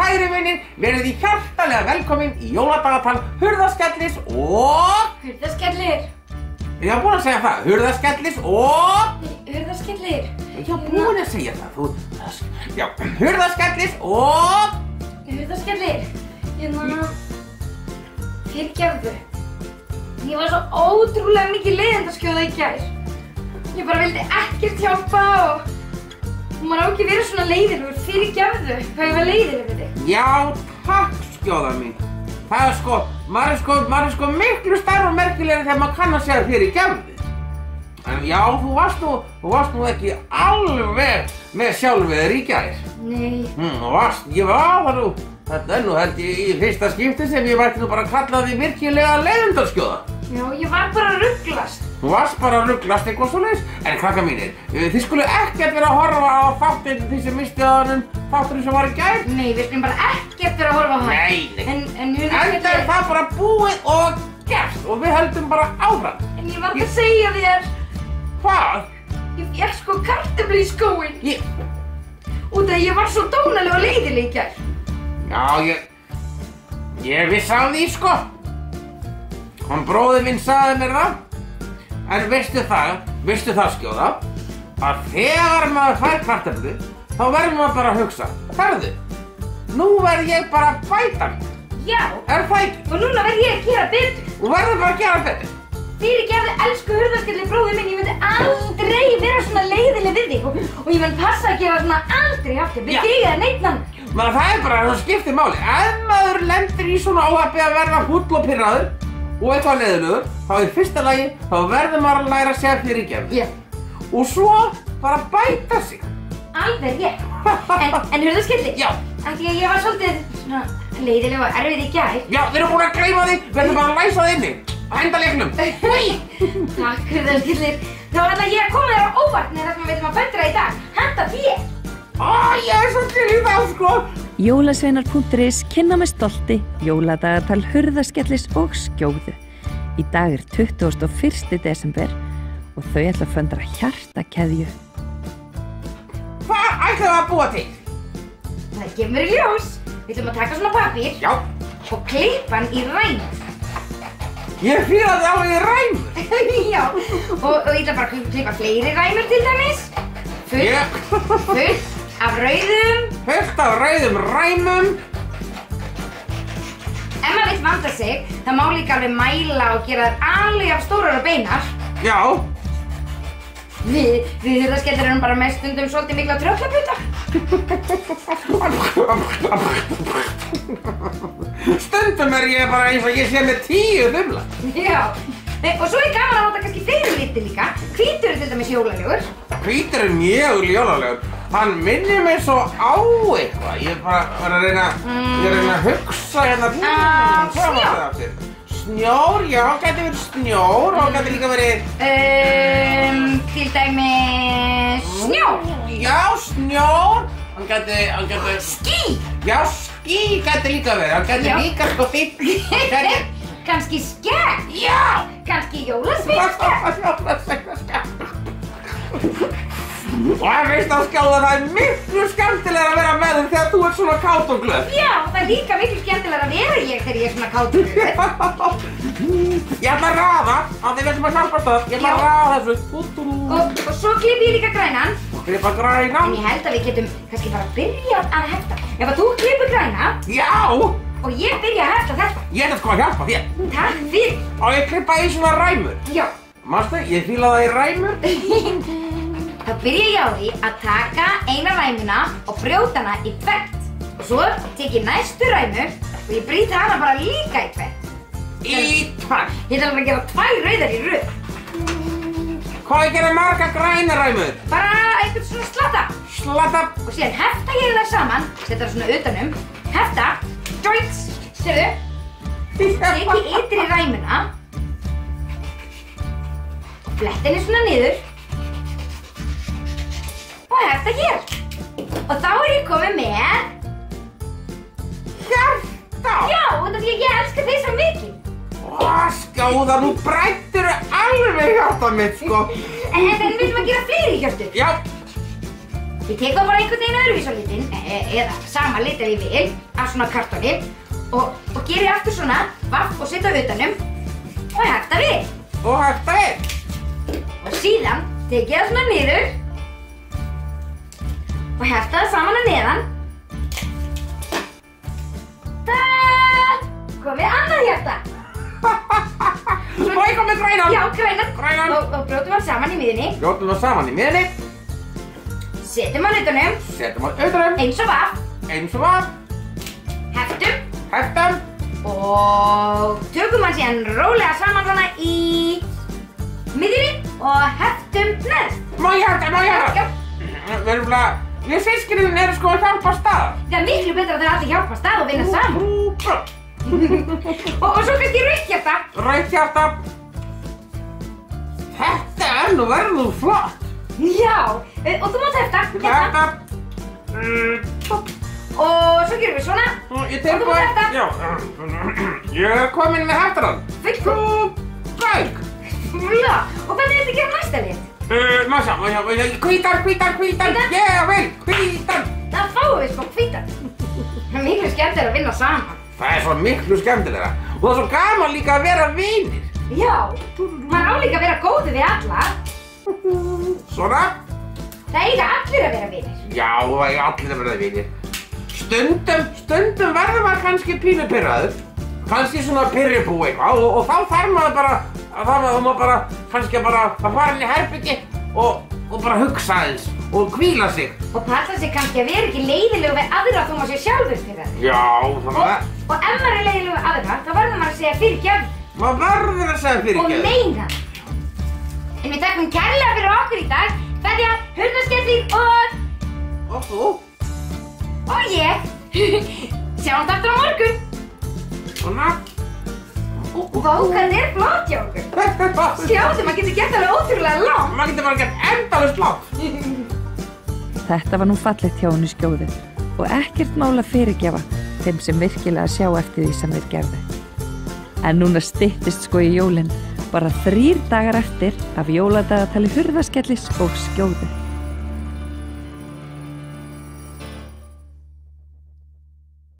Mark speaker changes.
Speaker 1: kæru vinir, verið þið hjartalega velkomin í jóladagatal Hurðaskellis og...
Speaker 2: Hurðaskellir.
Speaker 1: Ég var búin að segja það, Hurðaskellis og...
Speaker 2: Hurðaskellir.
Speaker 1: Ég var búin að segja það, þú... Já, Hurðaskellis og...
Speaker 2: Hurðaskellir. Fyrirgefðu. Ég var svo ótrúlega mikið leiðindaskjóða í gær. Ég bara vildi ekkert hjálpa og... Maður á ekki verið svona leiðilegur, fyrirgefðu. Hvað ég var leiðileg við þig?
Speaker 1: Já, takk skjóða mín. Það er sko, maður er sko miklu stærra og merkilegri þegar maður kann að segja fyrirgefðu. En já, þú varst nú ekki alveg með sjálfið þér í gær.
Speaker 2: Nei.
Speaker 1: Ég var það nú, þetta er nú held ég í fyrsta skipti sem ég mætti nú bara kalla því virkilega leiðindaskjóða.
Speaker 2: Já, ég var bara að ruglast.
Speaker 1: Þú varst bara að ruglast eitthvað svoleiðis. En krakkar mínir, þið skulu ekkert vera að horfa á þáttinn því sem misti á þennan þátturinn sem var í gær.
Speaker 2: Nei, við skulum bara ekkert vera að horfa á það.
Speaker 1: Nei.
Speaker 2: En
Speaker 1: Enda er það bara búið og gert og við höldum bara áfram.
Speaker 2: En ég var að segja þér.
Speaker 1: Hvað?
Speaker 2: Ég fékk sko kartöflu í skóinn. Út af ég var svo dónaleg og leiðileg í gær.
Speaker 1: Já, ég vissi á því sko. Hann bróðir minn sagði mér það. En veistu það skjóða, að þegar maður fær kartöflu, þá verður maður bara að hugsa, herðu, nú verð ég bara að bæta mig.
Speaker 2: Já.
Speaker 1: Er það ekki?
Speaker 2: Og núna verð ég að gera betur.
Speaker 1: Þú verður bara að gera betur.
Speaker 2: Fyrirgefðu, elsku Hurðaskelli bróðir minn, ég myndi aldrei vera svona leiðileg við þig og ég myndi passa að gera svona aldrei aftur við þig eða neitt annan.
Speaker 1: Men það er bara það skiptir máli. Ef maður lendir í svona óhappi að verða fúll og pirraður og eitthvað leiðilegur, þá í fyrsta lagi þá verður maður að læra að segja fyrirgefðu.
Speaker 2: Já.
Speaker 1: Og svo bara bæta sig.
Speaker 2: Alveg rétt. En Hurðaskelli?
Speaker 1: Já.
Speaker 2: Af því að ég var svolítið svona leiðileg og erfið í gær.
Speaker 1: Já, við erum búin að gleyma því. Við ætlum bara að læsa það inni. Að henda leiknum.
Speaker 2: Takk Hurðaskellir. Þá ætla ég að koma þér á óvart með það sem við ætlum að föndra í dag. Handa þér.
Speaker 1: Ég er svo til í það sko.
Speaker 3: Jólasveinar.is kynna með stolti jóladagatal Hurðaskellis og Skjóðu. Í dag er 21. desember og þau ætla að föndra hjartakeðju.
Speaker 1: Hvað ætlum við að búa til?
Speaker 2: Það kemur í ljós. Við ætlum að taka svona pappír.
Speaker 1: Já.
Speaker 2: Og klippa hann í ræmur.
Speaker 1: Ég fílaði alveg í ræmur.
Speaker 2: Já. Og ég ætla bara að klippa fleiri ræmur til dæmis. Fullt af rauðum.
Speaker 1: Fullt af rauðum ræmum.
Speaker 2: Ef maður vill vanda sig, það má líka alveg mæla og gera þær alveg af stórar og beinar.
Speaker 1: Já.
Speaker 2: Við Hurðaskellir erum bara með stundum svolítið mikla tröllaputa.
Speaker 1: Stundum er ég bara eins og ég sé með 10 þumla.
Speaker 2: Já. Og svo er gaman að nota kannski fleiri liti líka. Hvítur er til dæmis jólalegur.
Speaker 1: Hvítur er mjög jólalegur. Hann minnir mig svo á eitthvað. Ég er bara að reyna að hugsa hérna.
Speaker 2: Snjór.
Speaker 1: Snjór, já, gæti verið snjór og gæti líka verið...
Speaker 2: Til dæmis... Snjór.
Speaker 1: Já, snjór. Hann gæti...
Speaker 2: Ský.
Speaker 1: Já, ský gæti líka verið. Hann gæti líka sko þitt.
Speaker 2: Kannski skegg.
Speaker 1: Já.
Speaker 2: Kannski jólasveinaskegg.
Speaker 1: Jólasveinaskegg. Og það veist að Skjóða, það er miklu skemmtilega að vera með þér þegar þú ert svona kát og glöð.
Speaker 2: Já, það er líka miklu skemmtilega að vera ég þegar ég er svona kát og glöð.
Speaker 1: Ég ætla að raða, af því við ætlum að hjálpast að. Ég ætla að raða þessu.
Speaker 2: Og svo klippi ég líka grænan.
Speaker 1: Klippa græna.
Speaker 2: En ég held að við getum kannski bara byrjað að hefta. Ef að þú klippir græna.
Speaker 1: Já.
Speaker 2: Og ég byrja að hefta þetta.
Speaker 1: Ég ætla sko að hjálpa þér.
Speaker 2: Takk fyrir.
Speaker 1: Og ég klippa í svona ræmur.
Speaker 2: Já.
Speaker 1: Manstu, ég fíla það í ræmur.
Speaker 2: Þá byrja ég á því að taka eina ræmuna og brjóta hana í tvennt. Og svo tek ég næstu ræmu og ég brýt hana bara líka í tvennt.
Speaker 1: Í tvennt?
Speaker 2: Ég ætla að gera 2 rauðar í röð.
Speaker 1: Hvað ég gera marga græna ræmur?
Speaker 2: Bara einhvern svona slatta.
Speaker 1: Slatta.
Speaker 2: Og síðan hefta ég þær saman, setja það svona utanum. Hefta, joints, sérðu. Tek ég ytri ræmuna. Flett henni svona niður. Og hefta hér. Og þá er ég komið með...
Speaker 1: Hjarta!
Speaker 2: Já, út af því að ég elska þig svo mikið.
Speaker 1: Skjóða, nú breyttirðu alveg hjarta mitt, sko.
Speaker 2: En við viljum að gera fleiri hjörtu.
Speaker 1: Já.
Speaker 2: Ég tek þá bara einhvern veginn öðruvís á litinn, eða sama lit ef ég vil, af svona kartóni og geri aftur svona vaff og setja á utanum og hefta við.
Speaker 1: Og hefta við.
Speaker 2: Og síðan tek ég það svona niður og hefta það saman að neðan. Það komið annað hjarta.
Speaker 1: Má ég koma með grænan?
Speaker 2: Já, grænan.
Speaker 1: Grænan.
Speaker 2: Og brjótum hann saman í miðjunni.
Speaker 1: Brjótum það saman í miðjunni.
Speaker 2: Setjum hann utanum.
Speaker 1: Setjum hann utanum.
Speaker 2: Eins og vaff.
Speaker 1: Eins og vaff.
Speaker 2: Heftum.
Speaker 1: Heftum.
Speaker 2: Og tökum hann síðan rólega saman svona í miðjunni og heftum neðst.
Speaker 1: Má ég hefta?
Speaker 2: Já.
Speaker 1: Við systkinin eru sko að hjálpa stað.
Speaker 2: Það er miklu betra þegar allir hjálpa stað og vinna saman. Og svo kannski rautt hjarta.
Speaker 1: Rautt hjarta. Þetta er nú verður flott.
Speaker 2: Já, og þú mátt hefta.
Speaker 1: Hefta.
Speaker 2: Og svo gerum við svona.
Speaker 1: Ég tek
Speaker 2: Og þú mátt hefta.
Speaker 1: Já. Ég er komin með heftarann.
Speaker 2: Fullkomið.
Speaker 1: Bæk.
Speaker 2: Já, og hvernig viltu gera næsta lit?
Speaker 1: Má sjá, hvítan. Ég vil hvítan.
Speaker 2: Það fáum við sko hvítan. Það er miklu skemmtilega að vinna saman.
Speaker 1: Það er svo miklu skemmtilegra. Og það er svo gaman líka að vera vinir.
Speaker 2: Já, maður á líka að vera góður við alla.
Speaker 1: Svona.
Speaker 2: Það eiga allir að vera vinir.
Speaker 1: Já, það eiga allir að vera vinir. Stundum verður maður kannski pínu pirraður. Kannski svona pirribú eitthvað og þá þarf maður bara kannski bara að fara inn í herbergi og bara hugsa aðeins og hvíla sig.
Speaker 2: Og passa sig kannski að vera ekki leiðilegur við aðra þó maður sé sjálfur pirraður.
Speaker 1: Já, þannig að...
Speaker 2: Og ef maður er leiðilegur við aðra, þá verður maður að segja fyrirgefðu.
Speaker 1: Maður verður að segja fyrirgefðu.
Speaker 2: Og meina. En við þakkum kærlega fyrir okkur í dag. Kveðja, Hurðaskellir og...
Speaker 1: Og þú?
Speaker 2: Og ég. Sjáumst aftur á morgun.
Speaker 1: Svona.
Speaker 2: Vá, hvað er flott hjá okkur. Sjáðu, maður getur gert alveg ótrúlega langt.
Speaker 1: Maður getur bara gert endalaust langt.
Speaker 3: Þetta var nú fallegt hjá henni Skjóðu og ekkert mál að fyrirgefa þeim sem virkilega sjá eftir því sem þeir gerðu. En núna styttist sko í jólin, bara 3 dagar eftir af jóladagatali Hurðaskellis og Skjóðu.